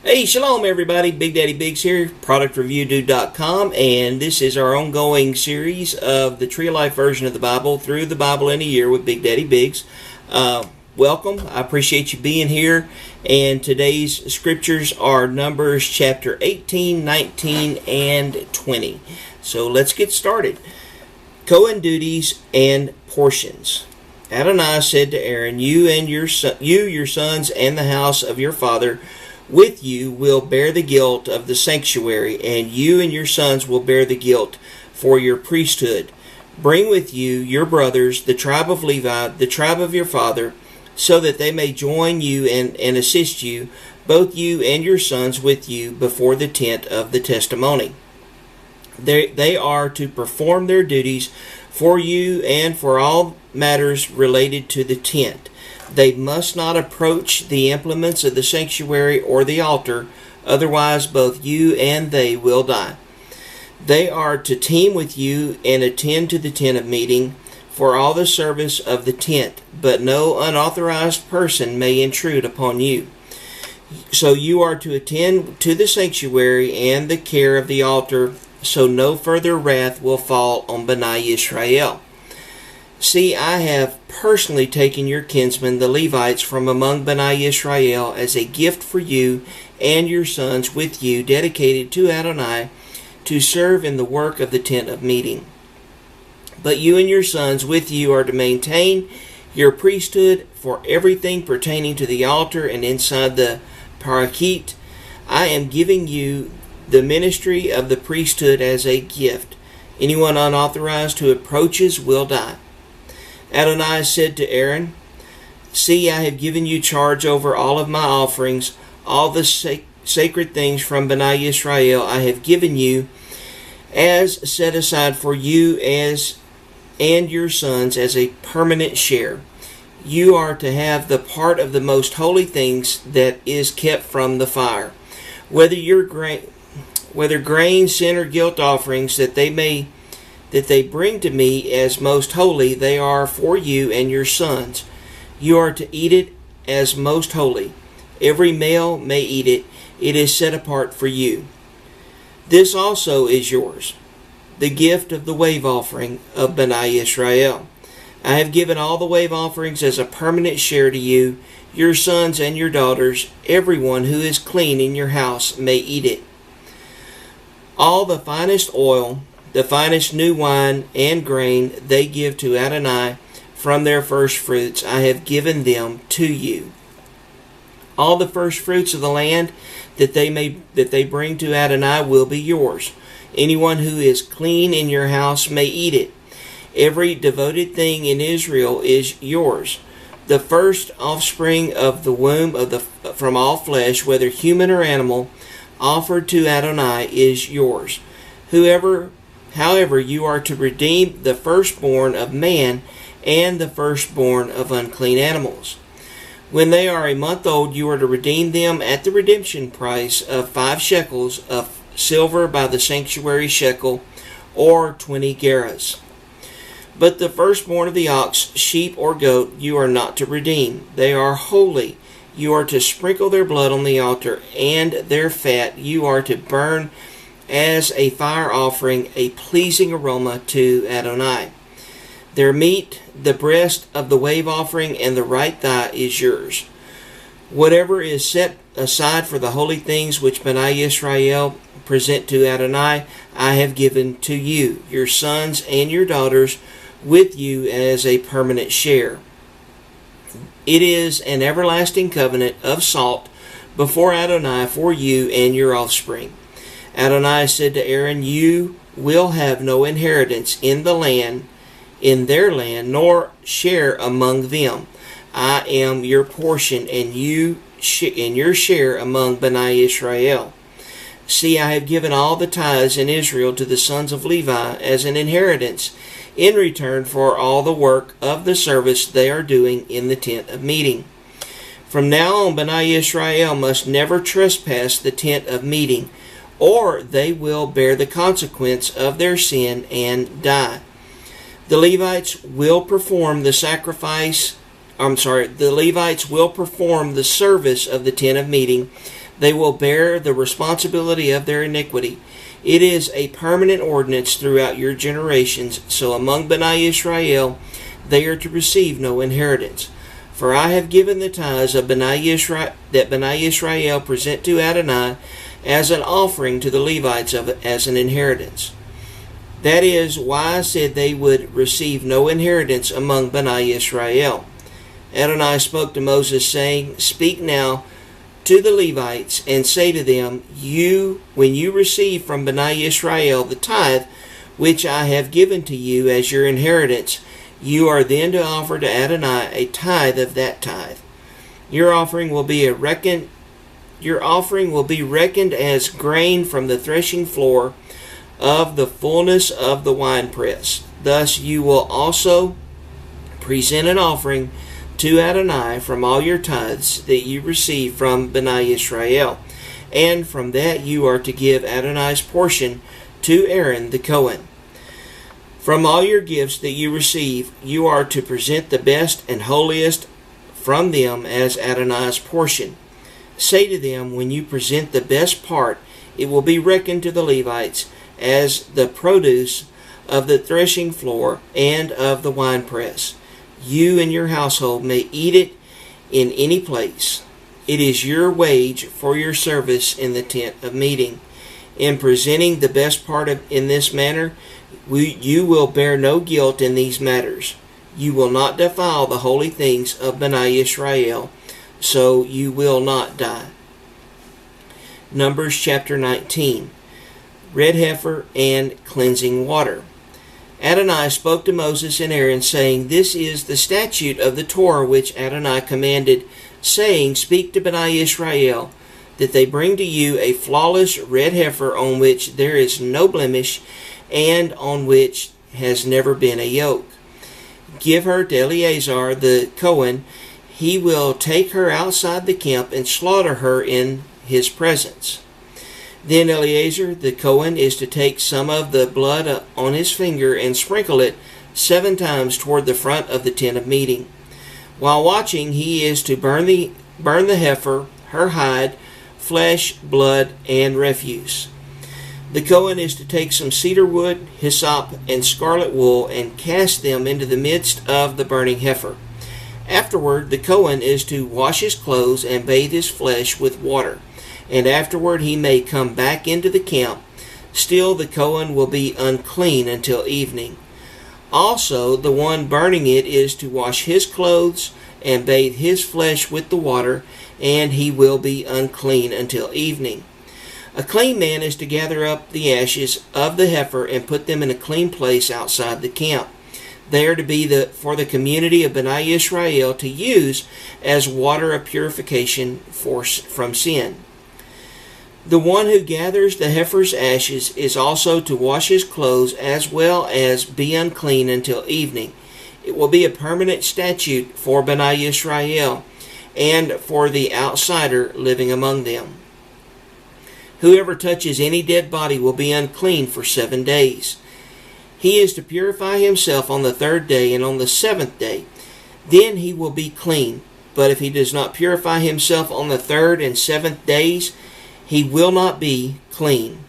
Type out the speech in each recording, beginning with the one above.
Hey, shalom everybody, BigDaddyBigz here, productreviewdude.com, and this is our ongoing series of the Tree of Life version of the Bible, Through the Bible in a Year with BigDaddyBigz. Welcome, I appreciate you being here, and today's scriptures are Numbers chapter 18, 19, and 20. So let's get started. Cohen duties and portions. Adonai said to Aaron, You, your sons, and the house of your father with you will bear the guilt of the sanctuary, and you and your sons will bear the guilt for your priesthood. Bring with you your brothers, the tribe of Levi, the tribe of your father, so that they may join you and assist you, both you and your sons with you, before the tent of the testimony. They are to perform their duties for you and for all matters related to the tent. They must not approach the implements of the sanctuary or the altar, otherwise both you and they will die. They are to team with you and attend to the tent of meeting for all the service of the tent, but no unauthorized person may intrude upon you. So you are to attend to the sanctuary and the care of the altar, so no further wrath will fall on Bnei Israel. See, I have personally taken your kinsmen, the Levites, from among Bnei Israel as a gift for you and your sons with you, dedicated to Adonai, to serve in the work of the tent of meeting. But you and your sons with you are to maintain your priesthood for everything pertaining to the altar and inside the parakeet. I am giving you the ministry of the priesthood as a gift. Anyone unauthorized who approaches will die. Adonai said to Aaron, See, I have given you charge over all of my offerings, all the sacred things from Bnei Israel I have given you, as set aside for you and your sons as a permanent share. You are to have the part of the most holy things that is kept from the fire. Whether grain, sin, or guilt offerings that they bring to me as most holy, they are for you and your sons. You are to eat it as most holy. Every male may eat it. It is set apart for you. This also is yours, the gift of the wave offering of Bnei Israel. I have given all the wave offerings as a permanent share to you, your sons and your daughters. Everyone who is clean in your house may eat it. All the finest oil, the finest new wine and grain they give to Adonai from their first fruits, I have given them to you. All the first fruits of the land that they bring to Adonai will be yours. Anyone who is clean in your house may eat it. Every devoted thing in Israel is yours. The first offspring of the womb from all flesh, whether human or animal, offered to Adonai is yours. However, you are to redeem the firstborn of man and the firstborn of unclean animals. When they are a month old, you are to redeem them at the redemption price of 5 shekels of silver by the sanctuary shekel, or 20 gerahs. But the firstborn of the ox, sheep, or goat you are not to redeem. They are holy. You are to sprinkle their blood on the altar, and their fat you are to burn as a fire offering, a pleasing aroma to Adonai. Their meat, the breast of the wave offering, and the right thigh is yours. Whatever is set aside for the holy things which Bnei Israel present to Adonai, I have given to you, your sons and your daughters, with you as a permanent share. It is an everlasting covenant of salt before Adonai for you and your offspring. Adonai said to Aaron, You will have no inheritance in their land, nor share among them. I am your portion, and your share among Bnei Israel. See, I have given all the tithes in Israel to the sons of Levi as an inheritance, in return for all the work of the service they are doing in the tent of meeting. From now on, Bnei Israel must never trespass the tent of meeting, or they will bear the consequence of their sin and die. The Levites will perform the service of the tent of meeting, They will bear the responsibility of their iniquity. It is a permanent ordinance throughout your generations, so among Bnei Israel they are to receive no inheritance. For I have given the tithes of Bnei Israel, that Bnei Israel present to Adonai as an offering to the Levites as an inheritance. That is why I said they would receive no inheritance among Bnei Israel. Adonai spoke to Moses, saying, Speak now to the Levites, and say to them, when you receive from Bnei Israel the tithe, which I have given to you as your inheritance, you are then to offer to Adonai a tithe of that tithe. Your offering will be reckoned as grain from the threshing floor of the fullness of the winepress. Thus you will also present an offering to Adonai from all your tithes that you receive from Bnei Israel, and from that you are to give Adonai's portion to Aaron the Cohen. From all your gifts that you receive, you are to present the best and holiest from them as Adonai's portion. Say to them, when you present the best part, it will be reckoned to the Levites as the produce of the threshing floor and of the winepress. You and your household may eat it in any place. It is your wage for your service in the tent of meeting. In presenting the best part in this manner, you will bear no guilt in these matters. You will not defile the holy things of Bnei Israel, so you will not die. Numbers chapter 19. Red heifer and cleansing water. Adonai spoke to Moses and Aaron, saying, This is the statute of the Torah which Adonai commanded, saying, Speak to Bnei Israel, that they bring to you a flawless red heifer on which there is no blemish, and on which has never been a yoke. Give her to Eleazar the Cohen. He will take her outside the camp and slaughter her in his presence. Then Eleazar the Cohen is to take some of the blood on his finger and sprinkle it 7 times toward the front of the tent of meeting. While watching, he is to burn the heifer, her hide, flesh, blood, and refuse. The Cohen is to take some cedar wood, hyssop, and scarlet wool and cast them into the midst of the burning heifer. Afterward, the Cohen is to wash his clothes and bathe his flesh with water, and afterward he may come back into the camp. Still the Cohen will be unclean until evening. Also, the one burning it is to wash his clothes and bathe his flesh with the water, and he will be unclean until evening. A clean man is to gather up the ashes of the heifer and put them in a clean place outside the camp. They are to be for the community of Bnei Israel to use as water of purification from sin. The one who gathers the heifer's ashes is also to wash his clothes as well as be unclean until evening. It will be a permanent statute for Bnei Israel and for the outsider living among them. Whoever touches any dead body will be unclean for 7 days. He is to purify himself on the 3rd day and on the 7th day. Then he will be clean. But if he does not purify himself on the 3rd and 7th days, he will not be clean.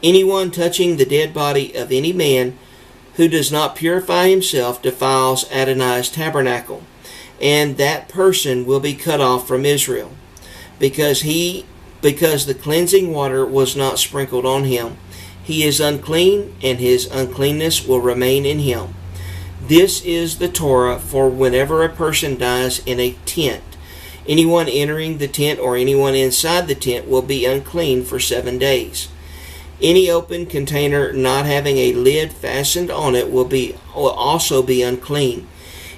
Anyone touching the dead body of any man who does not purify himself defiles Adonai's tabernacle, and that person will be cut off from Israel, because the cleansing water was not sprinkled on him. He is unclean, and his uncleanness will remain in him. This is the Torah for whenever a person dies in a tent. Anyone entering the tent or anyone inside the tent will be unclean for 7 days. Any open container not having a lid fastened on it will also be unclean.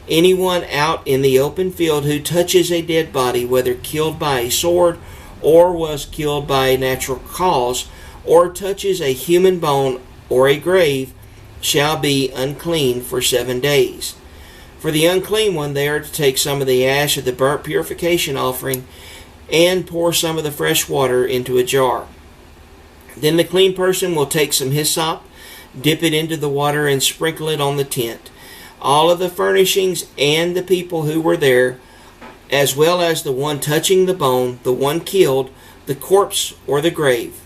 Anyone out in the open field who touches a dead body, whether killed by a sword or was killed by a natural cause, or touches a human bone or a grave, shall be unclean for 7 days. For the unclean one, they are to take some of the ash of the burnt purification offering and pour some of the fresh water into a jar. Then the clean person will take some hyssop, dip it into the water, and sprinkle it on the tent. All of the furnishings and the people who were there, as well as the one touching the bone, the one killed, the corpse or the grave.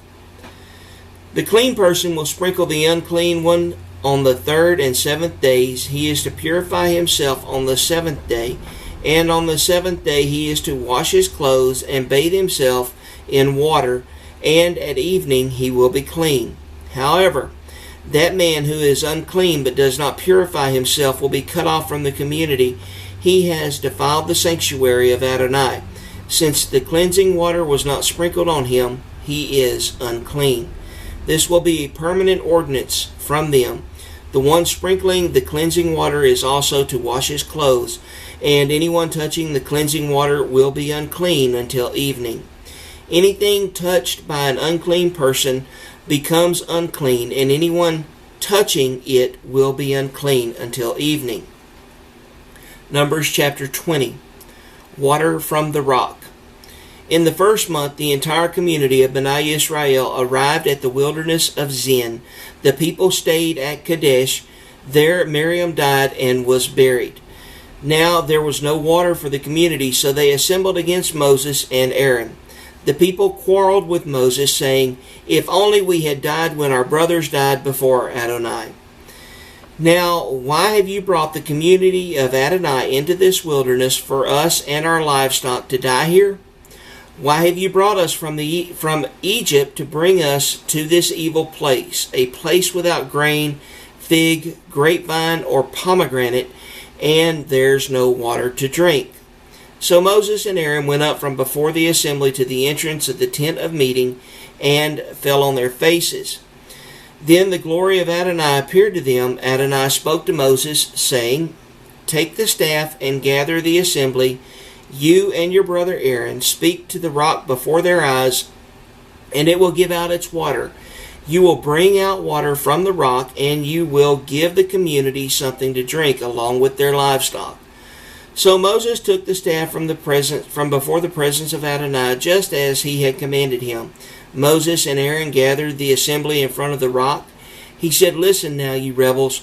The clean person will sprinkle the unclean one on the 3rd and 7th days. He is to purify himself on the 7th day, and on the 7th day he is to wash his clothes and bathe himself in water, and at evening he will be clean. However, that man who is unclean but does not purify himself will be cut off from the community. He has defiled the sanctuary of Adonai. Since the cleansing water was not sprinkled on him, he is unclean. This will be a permanent ordinance from them. The one sprinkling the cleansing water is also to wash his clothes, and anyone touching the cleansing water will be unclean until evening. Anything touched by an unclean person becomes unclean, and anyone touching it will be unclean until evening. Numbers chapter 20. Water from the rock. In the first month, the entire community of Bnei Israel arrived at the wilderness of Zin. The people stayed at Kadesh. There Miriam died and was buried. Now there was no water for the community, so they assembled against Moses and Aaron. The people quarreled with Moses, saying, "If only we had died when our brothers died before Adonai. Now, why have you brought the community of Adonai into this wilderness for us and our livestock to die here? Why have you brought us from Egypt to bring us to this evil place, a place without grain, fig, grapevine, or pomegranate, and there's no water to drink?" So Moses and Aaron went up from before the assembly to the entrance of the tent of meeting and fell on their faces. Then the glory of Adonai appeared to them. Adonai spoke to Moses, saying, "Take the staff and gather the assembly. You and your brother Aaron speak to the rock before their eyes, and it will give out its water. You will bring out water from the rock, and you will give the community something to drink along with their livestock." So Moses took the staff from before the presence of Adonai, just as he had commanded him. Moses and Aaron gathered the assembly in front of the rock. He said, "Listen now, you rebels.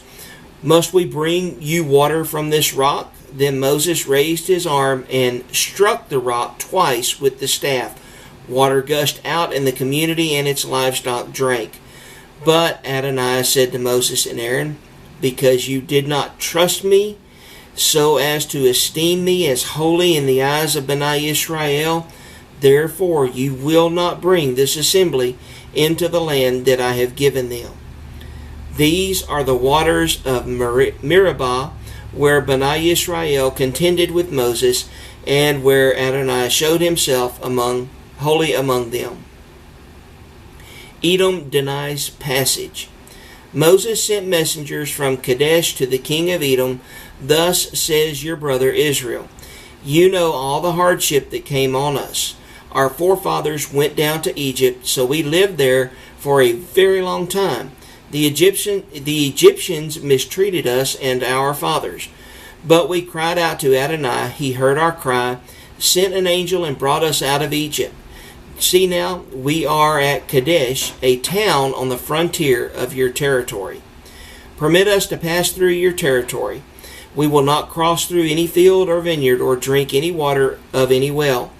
Must we bring you water from this rock?" Then Moses raised his arm and struck the rock twice with the staff. Water gushed out, and the community and its livestock drank. But Adonai said to Moses and Aaron, "Because you did not trust me, so as to esteem me as holy in the eyes of Bnei Israel, therefore you will not bring this assembly into the land that I have given them." These are the waters of Meribah, where Bnei Israel contended with Moses, and where Adonai showed himself holy among them. Edom denies passage. Moses sent messengers from Kadesh to the king of Edom. "Thus says your brother Israel, you know all the hardship that came on us. Our forefathers went down to Egypt, so we lived there for a very long time. The Egyptians mistreated us and our fathers. But we cried out to Adonai. He heard our cry, sent an angel, and brought us out of Egypt. See now, we are at Kadesh, a town on the frontier of your territory. Permit us to pass through your territory. We will not cross through any field or vineyard or drink any water of any well.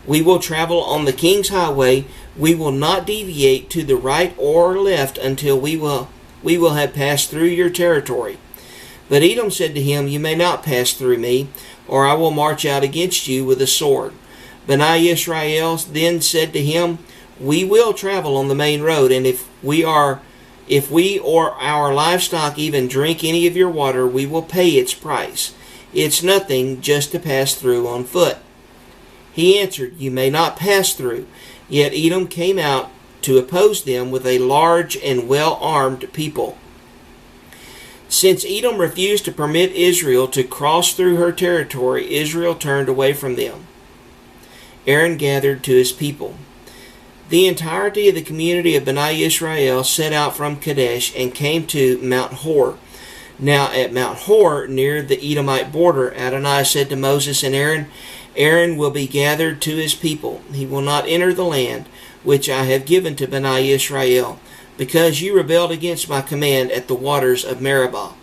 We will travel on the king's highway. We will not deviate to the right or left until we will have passed through your territory." But Edom said to him, "You may not pass through me, or I will march out against you with a sword." Bnei Israel then said to him, "We will travel on the main road, and if we or our livestock even drink any of your water, we will pay its price. It's nothing just to pass through on foot." He answered, "You may not pass through." Yet Edom came out to oppose them with a large and well-armed people. Since Edom refused to permit Israel to cross through her territory, Israel turned away from them. Aaron gathered to his people. The entirety of the community of Bnei Israel set out from Kadesh and came to Mount Hor. Now at Mount Hor, near the Edomite border, Adonai said to Moses and Aaron, "Aaron will be gathered to his people. He will not enter the land which I have given to Bnei Israel, because you rebelled against my command at the waters of Meribah.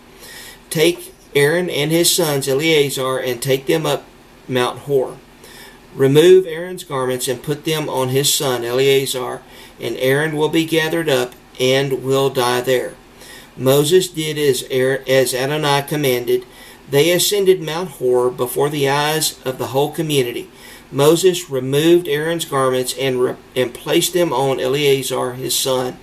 Take Aaron and his sons Eleazar and take them up Mount Hor. Remove Aaron's garments and put them on his son Eleazar, and Aaron will be gathered up and will die there." Moses did as Adonai commanded. They ascended Mount Hor before the eyes of the whole community. Moses removed Aaron's garments and placed them on Eleazar his son.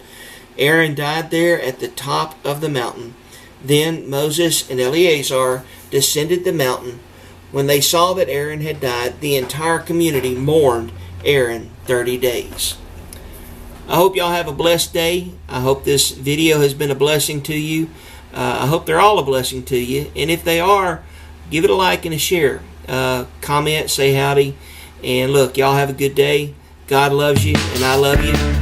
Aaron died there at the top of the mountain. Then Moses and Eleazar descended the mountain. When they saw that Aaron had died, the entire community mourned Aaron 30 days. I hope y'all have a blessed day. I hope this video has been a blessing to you. I hope they're all a blessing to you. And if they are, give it a like and a share. Comment, say howdy. And look, y'all have a good day. God loves you, and I love you.